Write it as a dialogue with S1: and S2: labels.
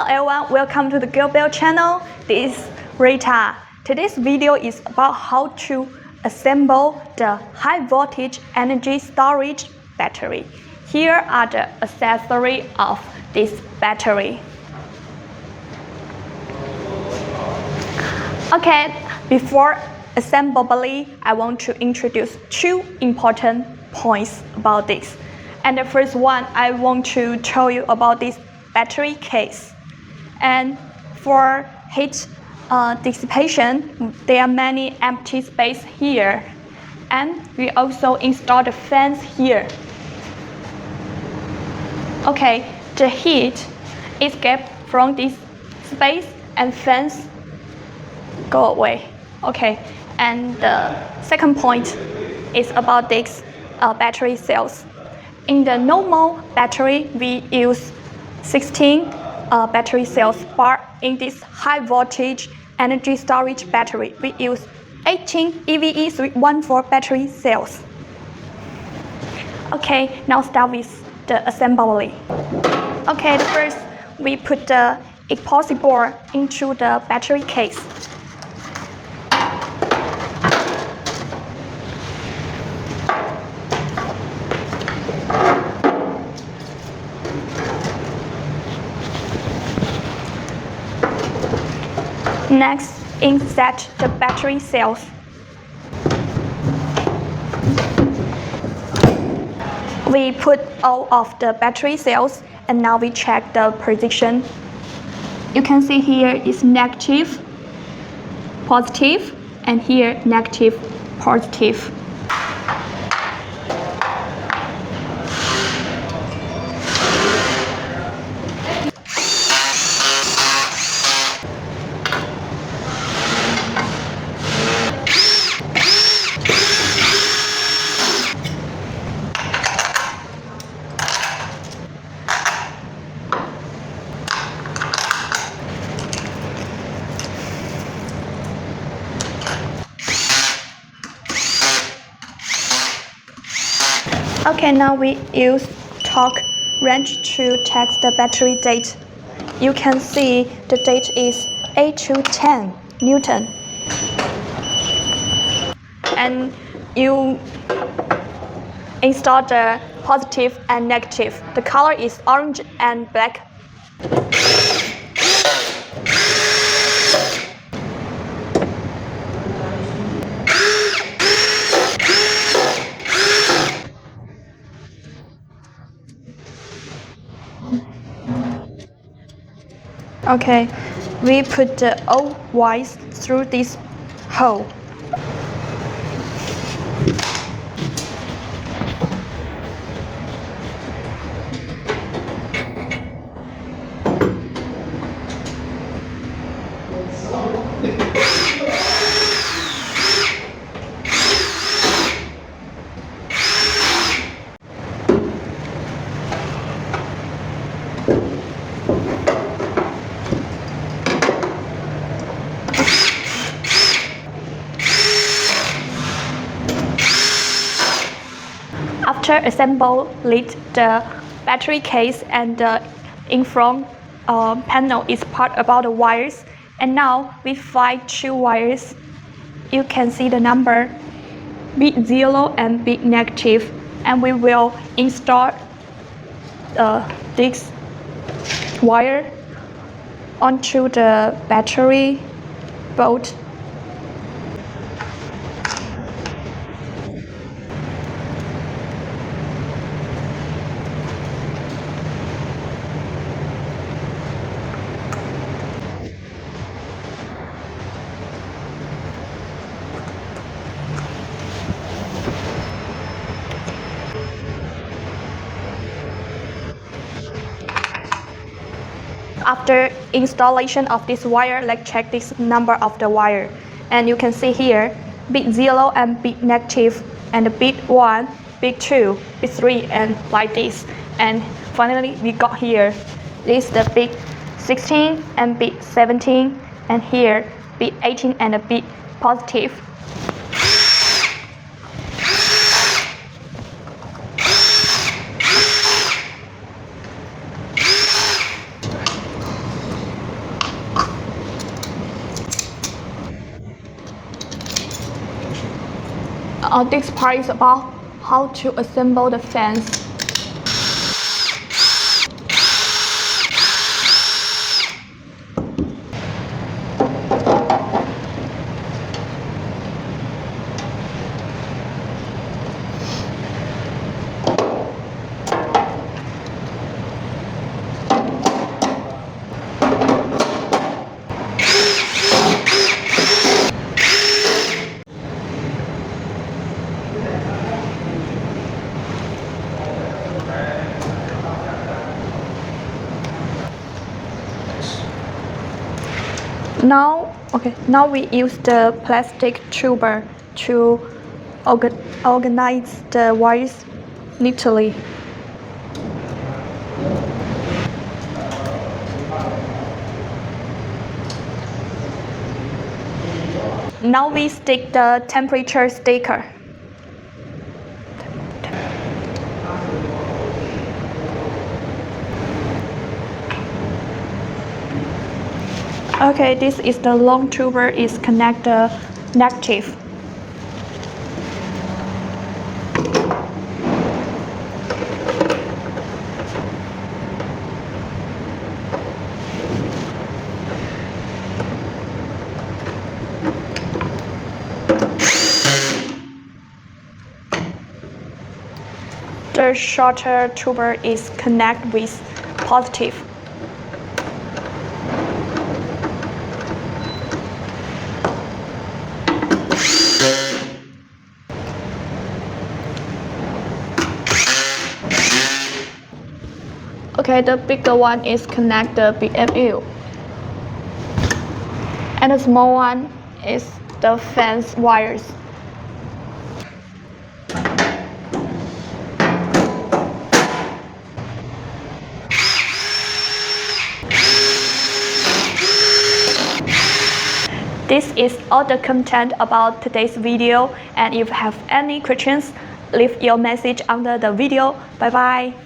S1: Hello everyone, welcome to the Gobel channel. This is Rita. Today's video is about how to assemble the high voltage energy storage battery. Here are the accessories of this battery. Okay, before assembly, I want to introduce two important points about this. And the first one, I want to tell you about this battery case. And for heat dissipation, there are many empty space here. And we also install the fans here. Okay, the heat escapes from this space and fans go away. Okay, and the second point is about this battery cells. In the normal battery, we use 16 battery cells, but in this high voltage energy storage battery, we use 18 GB-SRA-PC314 battery cells. Okay, now start with the assembly. Okay, first we put the epoxy board into the battery case. Next, insert the battery cells. We put all of the battery cells and now we check the position. You can see here is negative, positive, and here negative, positive. Okay, now we use torque wrench to check the battery date. You can see the date is 8 to 10 Newton. And you install the positive and negative. The color is orange and black. Okay, we put the old wires through this hole. After assembling the battery case and the in-front panel is part about the wires. And now we find two wires. You can see the number bit 0 and bit negative. And we will install this wire onto the battery board. After installation of this wire, let's check this number of the wire. And you can see here, bit 0 and bit negative, and the bit 1, bit 2, bit 3, and like this. And finally, we got here, this is the bit 16 and bit 17, and here, bit 18 and a bit positive. This part is about how to assemble the fence. Now we use the plastic tuber to organize the wires neatly. Now we stick the temperature sticker. Okay, this is the long tuber is connect the negative. The shorter tuber is connect with positive. Okay, the bigger one is connect the BMU. And the small one is the fence wires. This is all the content about today's video, and if you have any questions, leave your message under the video. Bye bye.